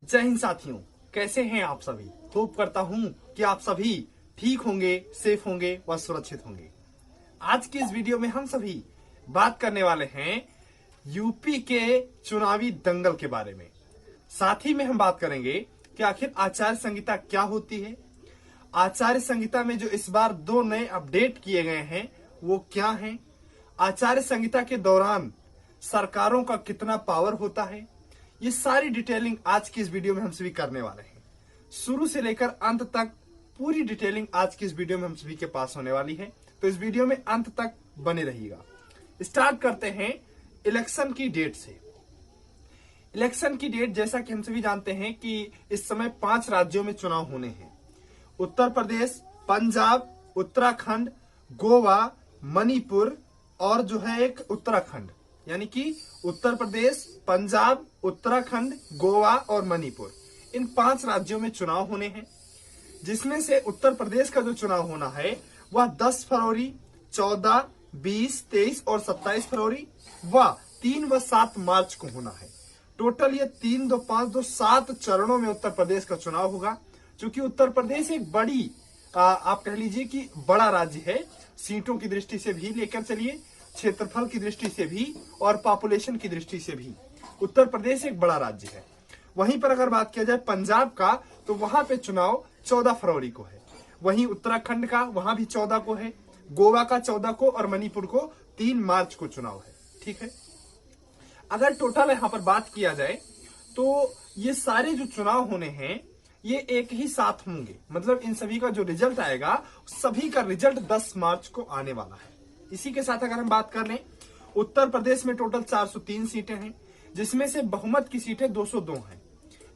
जय हिंद साथियों, कैसे हैं आप सभी। होप करता हूं कि आप सभी ठीक होंगे, सेफ होंगे व सुरक्षित होंगे। आज की इस वीडियो में हम सभी बात करने वाले हैं यूपी के चुनावी दंगल के बारे में। साथ ही में हम बात करेंगे कि आखिर आचार संहिता क्या होती है, आचार संहिता में जो इस बार 2 नए अपडेट किए गए हैं वो क्या हैं, आचार संहिता के दौरान सरकारों का कितना पावर होता है, ये सारी डिटेलिंग आज की इस वीडियो में हम सभी करने वाले हैं। शुरू से लेकर अंत तक पूरी डिटेलिंग आज की इस वीडियो में हम सभी के पास होने वाली है, तो इस वीडियो में अंत तक बने रहिएगा। स्टार्ट करते हैं इलेक्शन की डेट से। इलेक्शन की डेट जैसा कि हम सभी जानते हैं कि इस समय 5 राज्यों में चुनाव होने हैं। उत्तर प्रदेश, पंजाब, उत्तराखंड, गोवा, मणिपुर और जो है एक उत्तराखंड, यानी कि उत्तर प्रदेश, पंजाब, उत्तराखंड, गोवा और मणिपुर, इन 5 राज्यों में चुनाव होने हैं। जिसमें से उत्तर प्रदेश का जो चुनाव होना है वह 10 फरवरी, 14, 20, 23 और 27 फरवरी व 3 व 7 मार्च को होना है। टोटल ये 3, 2, 5, 2, 7 चरणों में उत्तर प्रदेश का चुनाव होगा। क्योंकि उत्तर प्रदेश एक बड़ी आप कह लीजिए कि बड़ा राज्य है, सीटों की दृष्टि से भी लेकर चलिए, क्षेत्रफल की दृष्टि से भी और पॉपुलेशन की दृष्टि से भी उत्तर प्रदेश एक बड़ा राज्य है। वहीं पर अगर बात किया जाए पंजाब का, तो वहां पे चुनाव 14 फरवरी को है। वहीं उत्तराखंड का वहां भी 14 को है, गोवा का 14 को और मणिपुर को 3 मार्च को चुनाव है। ठीक है, अगर टोटल यहाँ पर बात किया जाए तो ये सारे जो चुनाव होने हैं ये एक ही साथ होंगे। मतलब इन सभी का जो रिजल्ट आएगा, सभी का रिजल्ट 10 मार्च को आने वाला है। इसी के साथ अगर हम बात कर लें, उत्तर प्रदेश में टोटल 403 सीटें हैं, जिसमें से बहुमत की सीटें 202 हैं।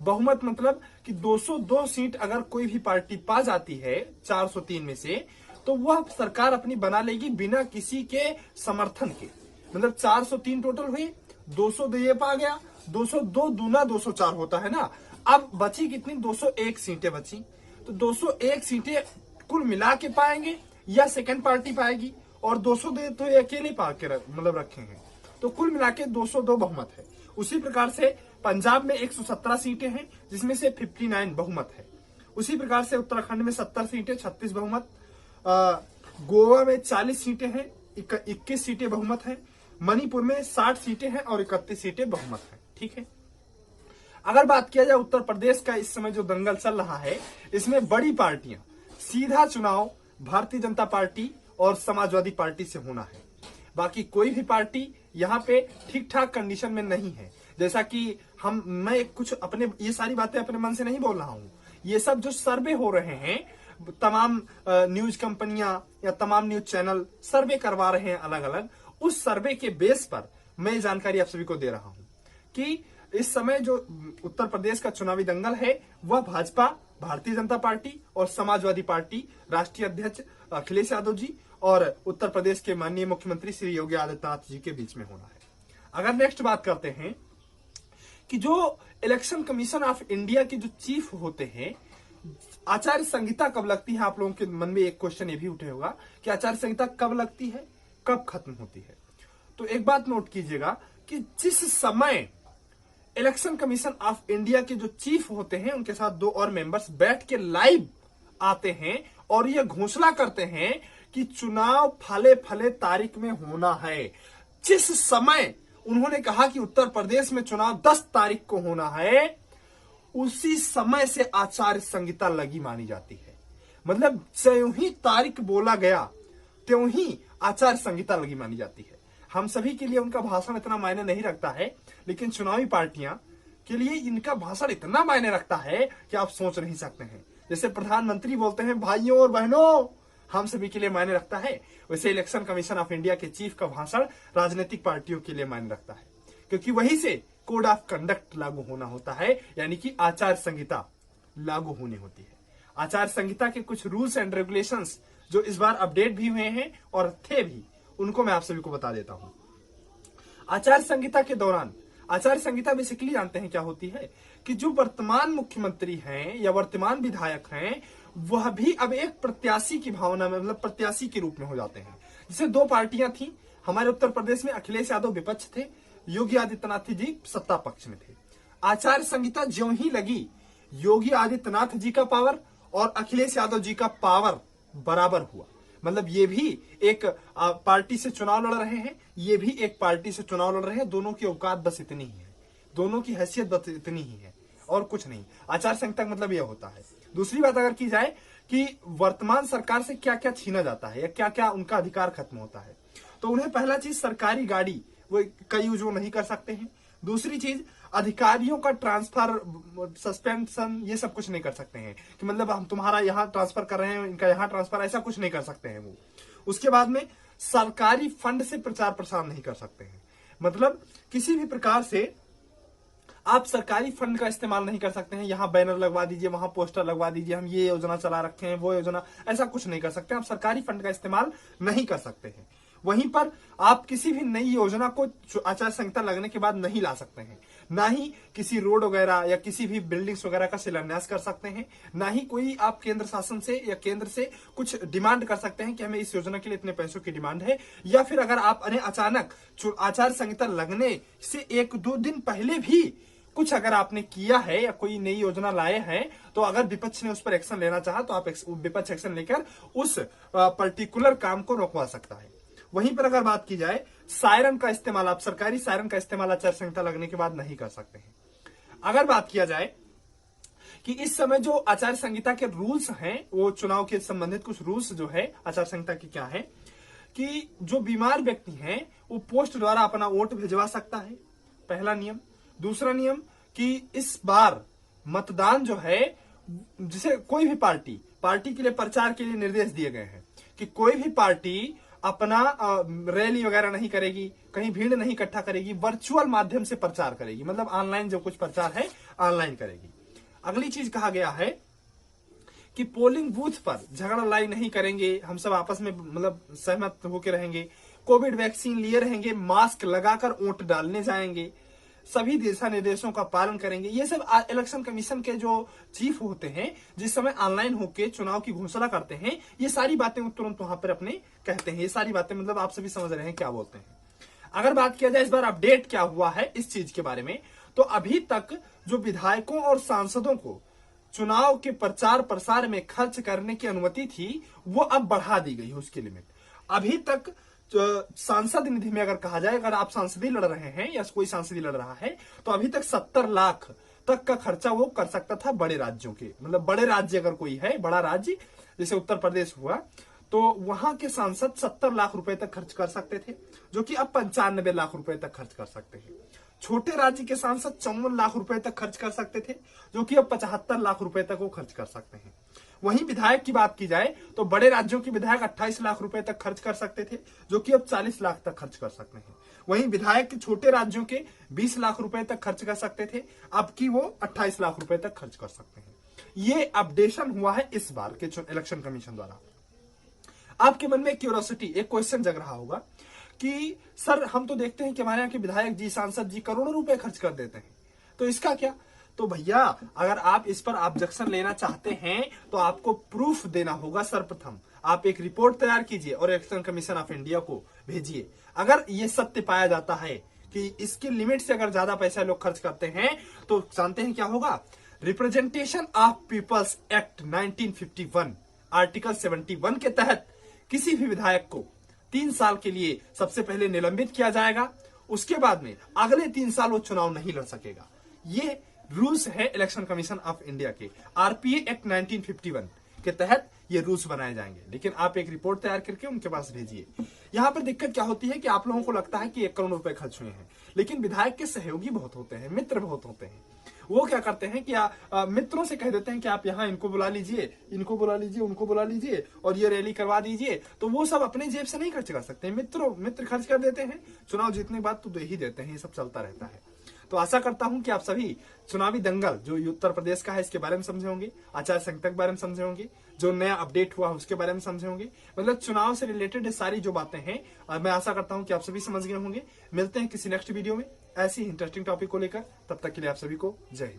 बहुमत मतलब कि 202 सीट अगर कोई भी पार्टी पा जाती है 403 में से, तो वह सरकार अपनी बना लेगी बिना किसी के समर्थन के। मतलब 403 टोटल हुई, 202 ये पा गया, 202 दूना 204 होता है ना। अब बची कितनी, 201 सीटें बची। तो 201 सीटें कुल मिला के पाएंगे या सेकंड पार्टी पाएगी, और 202 तो ये अकेले पा के मतलब रखे हैं, तो कुल मिला के 202 बहुमत है। उसी प्रकार से पंजाब में 117 सीटें हैं, जिसमें से 59 बहुमत है। उसी प्रकार से उत्तराखंड में 70 सीटें, 36 बहुमत। गोवा में 40 सीटें हैं, 21 सीटें बहुमत है। मणिपुर में 60 सीटें हैं और 31 सीटें बहुमत है। ठीक है, अगर बात किया जाए उत्तर प्रदेश का इस समय जो दंगल चल रहा है, इसमें बड़ी पार्टियां सीधा चुनाव भारतीय जनता पार्टी और समाजवादी पार्टी से होना है। बाकी कोई भी पार्टी यहाँ पे ठीक ठाक कंडीशन में नहीं है। जैसा कि मैं कुछ अपने ये सारी बातें अपने मन से नहीं बोल रहा हूँ, ये सब जो सर्वे हो रहे हैं, तमाम न्यूज कंपनियां या तमाम न्यूज चैनल सर्वे करवा रहे हैं अलग अलग, उस सर्वे के बेस पर मैं जानकारी आप सभी को दे रहा हूं कि इस समय जो उत्तर प्रदेश का चुनावी दंगल है वह भाजपा, भारतीय जनता पार्टी और समाजवादी पार्टी, राष्ट्रीय अध्यक्ष अखिलेश यादव जी और उत्तर प्रदेश के माननीय मुख्यमंत्री श्री योगी आदित्यनाथ जी के बीच में होना है। अगर नेक्स्ट बात करते हैं कि जो इलेक्शन कमीशन ऑफ इंडिया के जो चीफ होते हैं, आचार संहिता कब लगती है। आप लोगों के मन में एक क्वेश्चन ये भी उठे होगा कि आचार संहिता कब लगती है, कब खत्म होती है। तो एक बात नोट कीजिएगा कि जिस समय इलेक्शन कमीशन ऑफ इंडिया के जो चीफ होते हैं, उनके साथ 2 और मेंबर्स बैठ के लाइव आते हैं और यह घोषणा करते हैं कि चुनाव फले फले तारीख में होना है। जिस समय उन्होंने कहा कि उत्तर प्रदेश में चुनाव 10 तारीख को होना है, उसी समय से आचार संहिता लगी मानी जाती है। मतलब ज्यों ही तारीख बोला गया त्यों ही आचार संहिता लगी मानी जाती है। हम सभी के लिए उनका भाषण इतना मायने नहीं रखता है, लेकिन चुनावी पार्टियां के लिए इनका भाषण इतना मायने रखता है कि आप सोच नहीं सकते हैं। जैसे प्रधानमंत्री बोलते हैं भाइयों और बहनों, हम सभी के लिए मायने रखता है, वैसे इलेक्शन कमीशन ऑफ इंडिया के चीफ का भाषण राजनीतिक पार्टियों के लिए मायने रखता है, क्योंकि वहीं से कोड ऑफ कंडक्ट लागू होना होता है, यानी कि आचार संहिता लागू होनी होती है। आचार संहिता के कुछ रूल्स एंड रेगुलेशंस जो इस बार अपडेट भी हुए हैं और थे भी, उनको मैं आप सभी को बता देता हूं। आचार संहिता के दौरान, आचार संहिता बेसिकली जानते हैं क्या होती है कि जो वर्तमान मुख्यमंत्री हैं या वर्तमान विधायक हैं, वह भी अब एक प्रत्याशी की भावना में, मतलब प्रत्याशी के रूप में हो जाते हैं। जैसे 2 पार्टियां थी हमारे उत्तर प्रदेश में, अखिलेश यादव विपक्ष थे, योगी आदित्यनाथ जी सत्ता पक्ष में थे। आचार संहिता ज्यों ही लगी, योगी आदित्यनाथ जी का पावर और अखिलेश यादव जी का पावर बराबर हुआ। मतलब ये भी एक पार्टी से चुनाव लड़ रहे हैं, ये भी एक पार्टी से चुनाव लड़ रहे हैं। दोनों की औकात बस इतनी ही है, दोनों की हैसियत बस इतनी ही है और कुछ नहीं। आचार संहिता का मतलब यह होता है। दूसरी बात अगर की जाए कि वर्तमान सरकार से क्या क्या छीना जाता है या क्या क्या उनका अधिकार खत्म होता है, तो उन्हें पहला चीज सरकारी गाड़ी वो का यूज वो नहीं कर सकते हैं। दूसरी चीज अधिकारियों का ट्रांसफर, सस्पेंशन, ये सब कुछ नहीं कर सकते हैं कि मतलब हम तुम्हारा यहां ट्रांसफर कर रहे हैं, इनका यहां ट्रांसफर, ऐसा कुछ नहीं कर सकते हैं वो। उसके बाद में सरकारी फंड से प्रचार प्रसार नहीं कर सकते हैं। मतलब किसी भी प्रकार से आप सरकारी फंड का इस्तेमाल नहीं कर सकते हैं, यहां बैनर लगवा दीजिए, वहां पोस्टर लगवा दीजिए, हम ये योजना चला रखे हैं, वो योजना, ऐसा कुछ नहीं कर सकते। आप सरकारी फंड का इस्तेमाल नहीं कर सकते हैं। वहीं पर आप किसी भी नई योजना को आचार संहिता लगने के बाद नहीं ला सकते हैं। ना ही किसी रोड वगैरह या किसी भी बिल्डिंग्स वगैरह का शिलान्यास कर सकते हैं, ना ही कोई आप केंद्र शासन से या केंद्र से कुछ डिमांड कर सकते हैं कि हमें इस योजना के लिए इतने पैसों की डिमांड है। या फिर अगर आप अचानक आचार संहिता लगने से 1-2 दिन पहले भी कुछ अगर आपने किया है या कोई नई योजना लाए हैं, तो अगर विपक्ष ने उस पर एक्शन लेना चाहा तो आप विपक्ष एक्शन लेकर उस पर्टिकुलर काम को रोकवा सकता है। वहीं पर अगर बात की जाए सायरन का इस्तेमाल, आप सरकारी सायरन का इस्तेमाल आचार संहिता लगने के बाद नहीं कर सकते हैं। अगर बात किया जाए कि इस समय जो आचार संहिता के रूल्स हैं, वो चुनाव के संबंधित कुछ रूल्स जो है आचार संहिता के क्या है कि जो बीमार व्यक्ति हैं वो पोस्ट द्वारा अपना वोट भिजवा सकता है, पहला नियम। दूसरा नियम कि इस बार मतदान जो है, जिसे कोई भी पार्टी के लिए प्रचार के लिए निर्देश दिए गए हैं कि कोई भी पार्टी अपना रैली वगैरह नहीं करेगी, कहीं भीड़ नहीं इकट्ठा करेगी, वर्चुअल माध्यम से प्रचार करेगी। मतलब ऑनलाइन जो कुछ प्रचार है ऑनलाइन करेगी। अगली चीज कहा गया है कि पोलिंग बूथ पर झगड़ा लड़ाई नहीं करेंगे, हम सब आपस में मतलब सहमत होकर रहेंगे, कोविड वैक्सीन लिए रहेंगे, मास्क लगाकर वोट डालने जाएंगे, सभी दिशा निर्देशों का पालन करेंगे। ये सब इलेक्शन कमीशन के जो चीफ होते हैं, जिस समय ऑनलाइन होके चुनाव की घोषणा करते हैं, ये सारी बातें तुरंत वहां पर अपने कहते हैं। ये सारी बातें मतलब आप सभी समझ रहे हैं क्या बोलते हैं। अगर बात किया जाए इस बार अपडेट क्या हुआ है इस चीज के बारे में, तो अभी तक जो विधायकों और सांसदों को चुनाव के प्रचार प्रसार में खर्च करने की अनुमति थी, वो अब बढ़ा दी गई है उसकी लिमिट। अभी तक सांसद निधि में अगर कहा जाए, अगर आप सांसदी लड़ रहे हैं या कोई सांसदी लड़ रहा है, तो अभी तक 70 लाख तक का खर्चा वो कर सकता था बड़े राज्यों के। मतलब बड़े राज्य अगर कोई है, बड़ा राज्य जैसे उत्तर प्रदेश हुआ, तो वहां के सांसद 70 लाख रुपए तक खर्च कर सकते थे, जो कि अब 95 लाख रुपए तक खर्च कर सकते हैं। छोटे राज्य के सांसद 54 लाख रुपए तक खर्च कर सकते थे, जो कि अब 75 लाख रुपए तक वो खर्च कर सकते हैं। वहीं विधायक की बात की जाए तो बड़े राज्यों के विधायक 28 लाख रुपए तक खर्च कर सकते थे, जो कि अब 40 लाख तक खर्च कर सकते हैं। वहीं विधायक के छोटे राज्यों के 20 लाख रुपए तक खर्च कर सकते थे, अब की वो 28 लाख रुपए तक खर्च कर सकते हैं। ये अपडेशन हुआ है इस बार के इलेक्शन कमीशन द्वारा। आपके मन में क्यूरियोसिटी, एक क्वेश्चन जग रहा होगा कि सर हम तो देखते हैं कि हमारे यहाँ के विधायक जी, सांसद जी करोड़ों रुपए खर्च कर देते हैं, तो इसका क्या? तो भैया अगर आप इस पर ऑब्जेक्शन लेना चाहते हैं तो आपको प्रूफ देना होगा। सर्वप्रथम आप एक रिपोर्ट तैयार कीजिए और इलेक्शन कमीशन ऑफ इंडिया को भेजिए। अगर ये सत्य पाया जाता है कि इसकी लिमिट से अगर ज्यादा पैसा लोग खर्च करते हैं, तो जानते हैं क्या होगा? Representation of people's act 1951 article 71 के तहत किसी भी विधायक को 3 साल के लिए सबसे पहले निलंबित किया जाएगा। उसके बाद में अगले 3 साल वो चुनाव नहीं लड़ सकेगा। ये रूल्स है इलेक्शन कमीशन ऑफ इंडिया के। आरपीए एक्ट 1951 के तहत ये रूल्स बनाए जाएंगे। लेकिन आप एक रिपोर्ट तैयार करके उनके पास भेजिए। यहाँ पर दिक्कत क्या होती है कि आप लोगों को लगता है कि 1 करोड़ रुपए खर्च हुए हैं, लेकिन विधायक के सहयोगी बहुत होते हैं, मित्र बहुत होते हैं। वो क्या करते हैं कि मित्रों से कह देते हैं कि आप यहाँ इनको बुला लीजिए, इनको बुला लीजिए, उनको बुला लीजिए और ये रैली करवा दीजिए। तो वो सब अपने जेब से नहीं खर्च कर सकते, मित्र खर्च कर देते हैं। चुनाव जीतने के बाद तो दे ही देते हैं। ये सब चलता रहता है। तो आशा करता हूं कि आप सभी चुनावी दंगल जो उत्तर प्रदेश का है इसके बारे में समझे होंगे, आचार संहिता के बारे में समझे होंगे, जो नया अपडेट हुआ उसके बारे में समझे होंगे। मतलब चुनाव से रिलेटेड सारी जो बातें हैं, और मैं आशा करता हूं कि आप सभी समझ गए होंगे। मिलते हैं किसी नेक्स्ट वीडियो में ऐसी इंटरेस्टिंग टॉपिक को लेकर। तब तक के लिए आप सभी को जय हिंद।